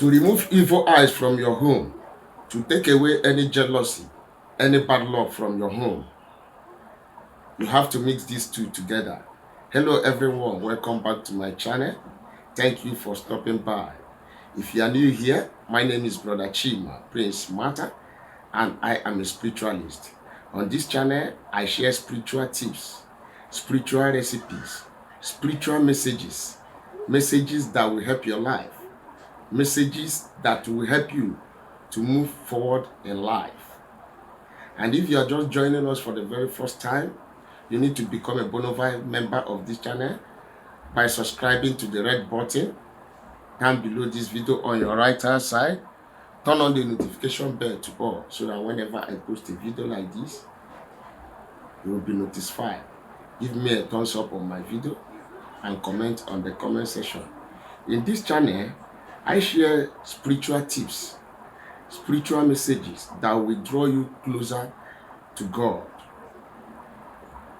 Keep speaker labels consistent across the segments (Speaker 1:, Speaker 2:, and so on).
Speaker 1: to remove evil eyes from your home, to take away any jealousy, any bad luck from your home, you have to mix these two together. Hello everyone, welcome back to my channel. Thank you for stopping by. If you are new here, my name is Brother Chima Marta, and I am a spiritualist. On this channel, I share spiritual tips, spiritual recipes, spiritual messages that will help your life, messages that will help you to move forward in life. And if you are just joining us for the very first time, you need to become a bona fide member of this channel by subscribing to the red button down below this video on your right hand side. Turn on the notification bell to all so that whenever I post a video like this, you will be notified. Give me a thumbs up on my video and comment on the comment section. In this channel, I share spiritual tips, spiritual messages that will draw you closer to God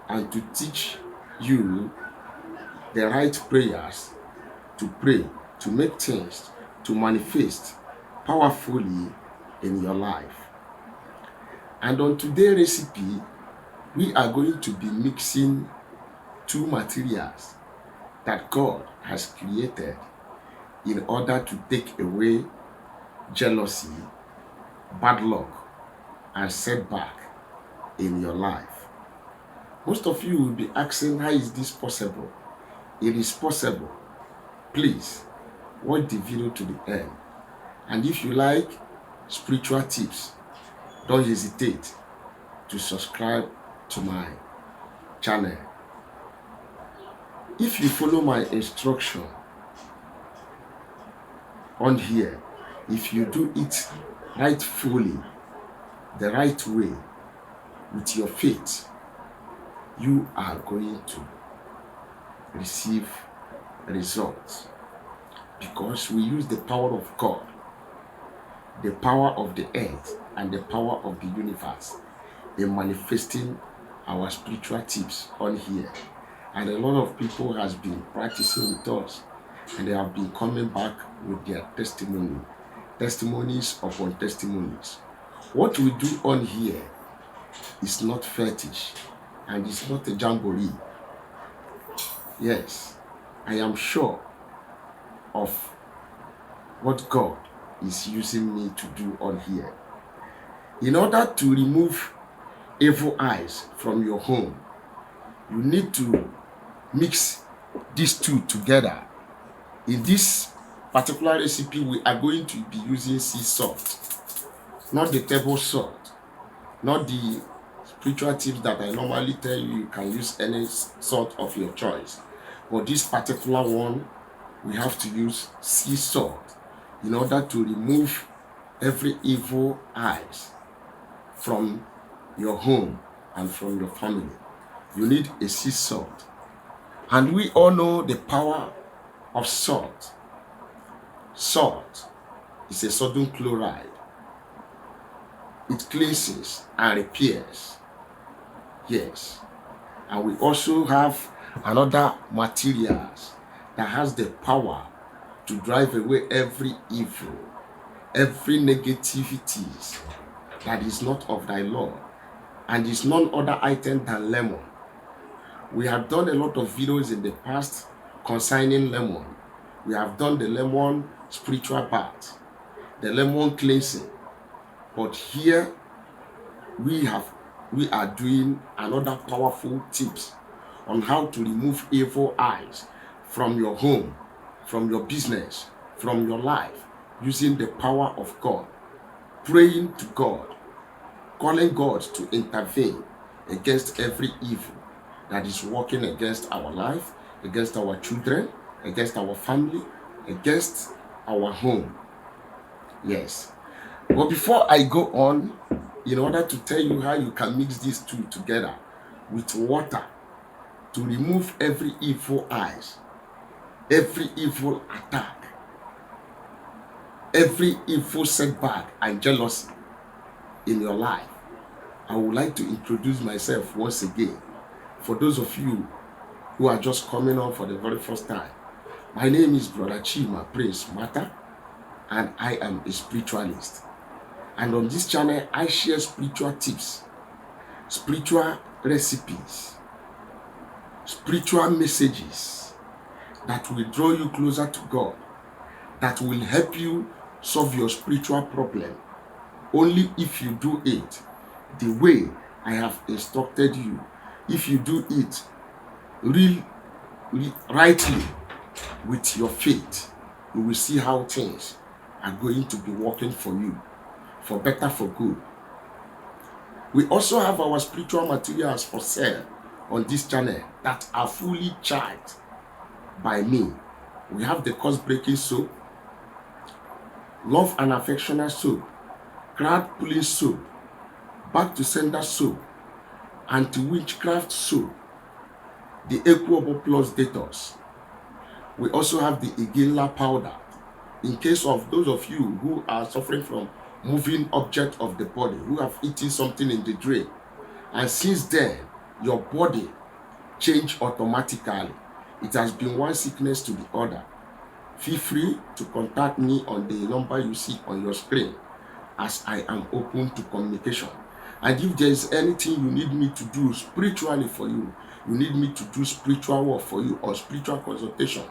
Speaker 1: and to teach you the right prayers to pray, to make things, to manifest powerfully in your life. And on today's recipe, we are going to be mixing two materials that God has created in order to take away jealousy, bad luck, and setback in your life. Most of you will be asking, how is this possible? It is possible. Please watch the video to the end. And if you like spiritual tips, don't hesitate to subscribe to my channel. If you follow my instruction on here, if you do it rightfully, the right way, with your faith, you are going to receive results, because we use the power of God, the power of the earth, and the power of the universe in manifesting our spiritual tips on here. And a lot of people has been practicing with us, and they have been coming back with their testimonies upon testimonies. What we do on here is not fetish, and it's not a jamboree. Yes, I am sure of what God is using me to do on here. In order to remove evil eyes from your home, you need to mix these two together. In this particular recipe, we are going to be using sea salt, not the table salt, not the spiritual tips that I normally tell you you can use any salt of your choice. But this particular one, we have to use sea salt in order to remove every evil eyes from your home and from your family. You need a sea salt. And we all know the power of salt. Salt is a sodium chloride. It cleanses and repairs. Yes. And we also have another materials that has the power to drive away every evil, every negativities that is not of thy Lord, and is none other item than lemon. We have done a lot of videos in the past concerning lemon. We have done the lemon spiritual bath, the lemon cleansing. But here we are doing another powerful tips on how to remove evil eyes from your home, from your business, from your life, using the power of God, praying to God, calling God to intervene against every evil that is working against our life, against our children, against our family, against our home. Yes. But before I go on, in order to tell you how you can mix these two together with water to remove every evil eyes, every evil attack, every evil setback and jealousy in your life, I would like to introduce myself once again. For those of you who are just coming on for the very first time, my name is Brother Chima Marta, and I am a spiritualist. And on this channel, I share spiritual tips, spiritual recipes, spiritual messages that will draw you closer to God, that will help you solve your spiritual problem only if you do it the way I have instructed you. If you do it rightly with your faith, you will see how things are going to be working for you, for better, for good. We also have our spiritual materials for sale on this channel that are fully charged by me. We have the curse breaking soap, love and affectionate soap, crowd pulling soap, back to sender soap, anti-witchcraft soap, the Equable Plus detox. We also have the Igila powder. In case of those of you who are suffering from moving object of the body, who have eaten something in the drain, and since then your body changed automatically, it has been one sickness to the other, feel free to contact me on the number you see on your screen, as I am open to communication. And if there is anything you need me to do spiritually for you, you need me to do spiritual work for you or spiritual consultation,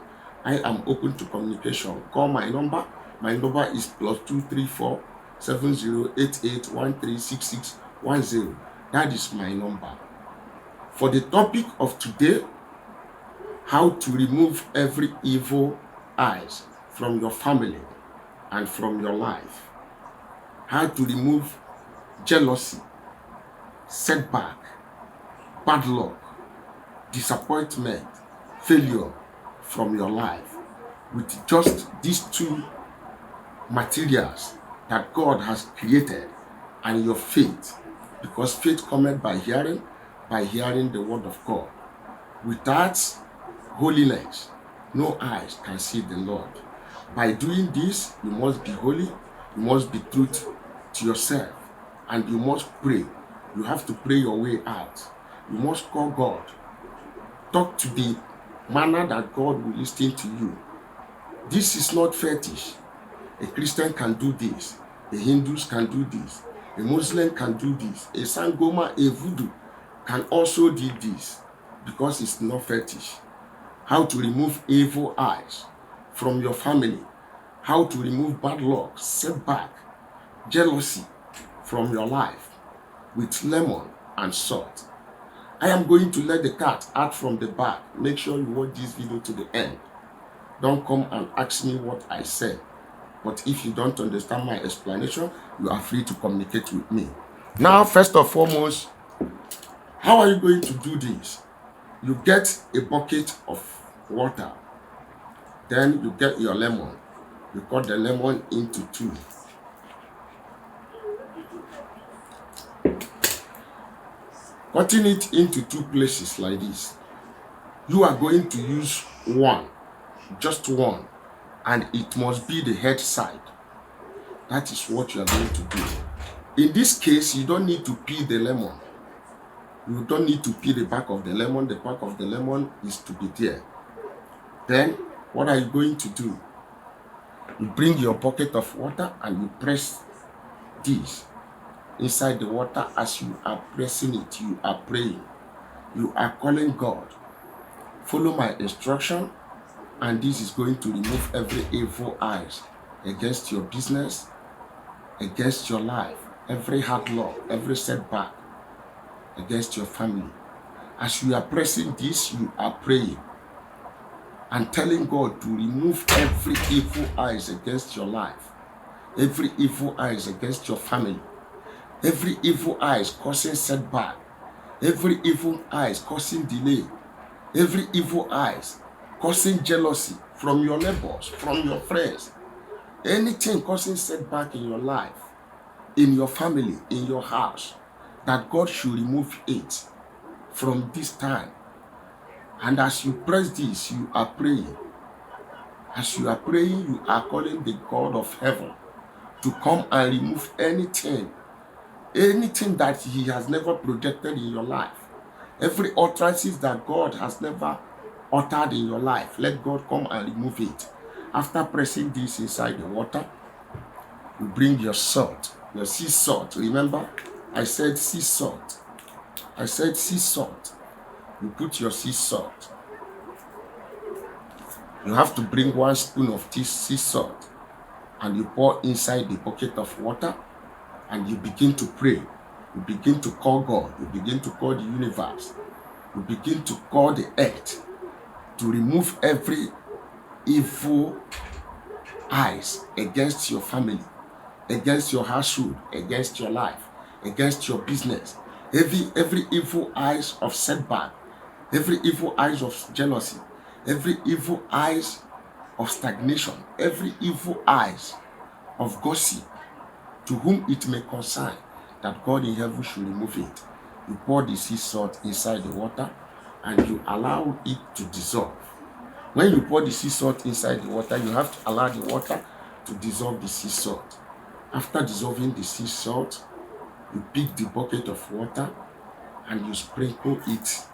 Speaker 1: I am open to communication. Call my number. My number is +234 7088 136610. That is my number. For the topic of today, how to remove every evil eyes from your family and from your life. How to remove jealousy, setback, bad luck, disappointment, failure from your life with just these two materials that God has created, and your faith, because faith cometh by hearing the word of God. Without holiness, no eyes can see the Lord. By doing this, you must be holy, you must be true to yourself, and you must pray. You have to pray your way out. You must call God. Talk to the manner that God will listen to you. This is not fetish. A Christian can do this. A Hindus can do this. A Muslim can do this. A Sangoma, a Voodoo can also do this, because it's not fetish. How to remove evil eyes from your family. How to remove bad luck, setback, jealousy from your life with lemon and salt. I am going to let the cat out from the bag. Make sure you watch this video to the end. Don't come and ask me what I said. But if you don't understand my explanation, you are free to communicate with me. Now, first and foremost, how are you going to do this? You get a bucket of water. Then you get your lemon. You cut the lemon into two. Cutting it into two places like this. You are going to use one, just one, and it must be the head side. That is what you are going to do. In this case, you don't need to peel the lemon. You don't need to peel the back of the lemon. The back of the lemon is to be there. Then, what are you going to do? You bring your bucket of water and you press this inside the water. As you are pressing it, you are praying. You are calling God. Follow my instruction, and this is going to remove every evil eyes against your business, against your life, every hard luck, every setback against your family. As you are pressing this, you are praying and telling God to remove every evil eyes against your life, every evil eyes against your family, every evil eyes causing setback, every evil eyes causing delay, every evil eyes causing jealousy from your neighbors, from your friends, anything causing setback in your life, in your family, in your house, that God should remove it from this time. And as you press this, you are praying. As you are praying, you are calling the God of heaven to come and remove anything that He has never projected in your life. Every utterances that God has never uttered in your life, let God come and remove it. After pressing this inside the water, You bring your salt, your sea salt. Remember, I said sea salt. I said sea salt. You put your sea salt. You have to bring 1 spoon of this sea salt and you pour inside the bucket of water and you begin to pray. You begin to call God. You begin to call the universe. You begin to call the earth to remove every evil eyes against your family, against your household, against your life, against your business. Every evil eyes of setback, every evil eyes of jealousy, every evil eyes of stagnation, every evil eyes of gossip, to whom it may concern, that God in heaven should remove it. You pour the sea salt inside the water and you allow it to dissolve. When you pour the sea salt inside the water, you have to allow the water to dissolve the sea salt. After dissolving the sea salt, you pick the bucket of water and you sprinkle it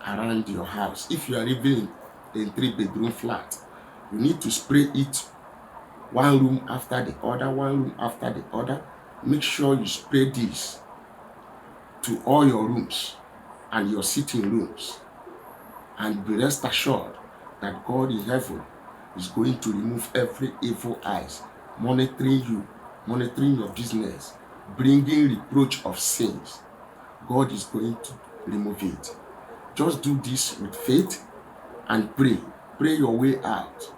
Speaker 1: around your house. If you are living in 3-bedroom flat, you need to spray it 1 room after the other, 1 room after the other. Make sure you spray this to all your rooms and your sitting rooms. And be rest assured that God in heaven is going to remove every evil eyes, monitoring you, monitoring your business, bringing reproach of sins. God is going to remove it. Just do this with faith and pray. Pray your way out.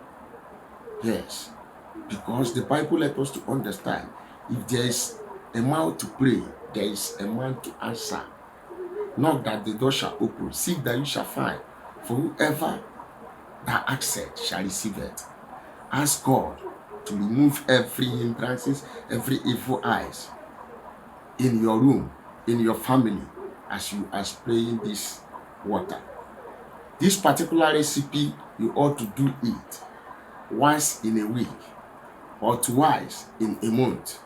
Speaker 1: Yes. Because the Bible lets us to understand, if there is a mouth to pray, there is a man to answer. Knock that the door shall open, seek that you shall find. For whoever that asketh shall receive it. Ask God to remove every hindrances, every evil eyes in your room, in your family, as you are spraying this water. This particular recipe, you ought to do it once in a week or twice in a month.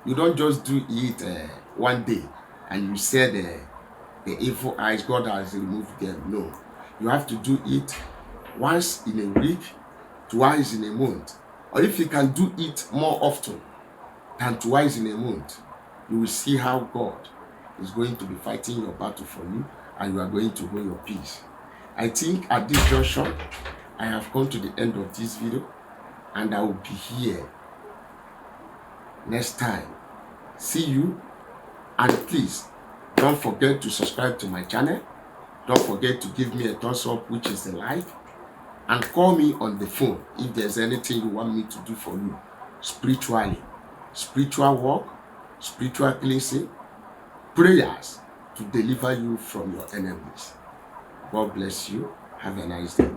Speaker 1: You don't just do it one day and you say the evil eyes, God has removed them. No. You have to do it once in a week, twice in a month. Or if you can do it more often than twice in a month, you will see how God is going to be fighting your battle for you and you are going to hold your peace. I think at this junction, I have come to the end of this video and I will be here next time. See you, and please don't forget to subscribe to my channel. Don't forget to give me a thumbs up, which is a like, and call me on the phone if there's anything you want me to do for you spiritually. Spiritual work, spiritual cleansing, prayers to deliver you from your enemies. God bless you. Have a nice day.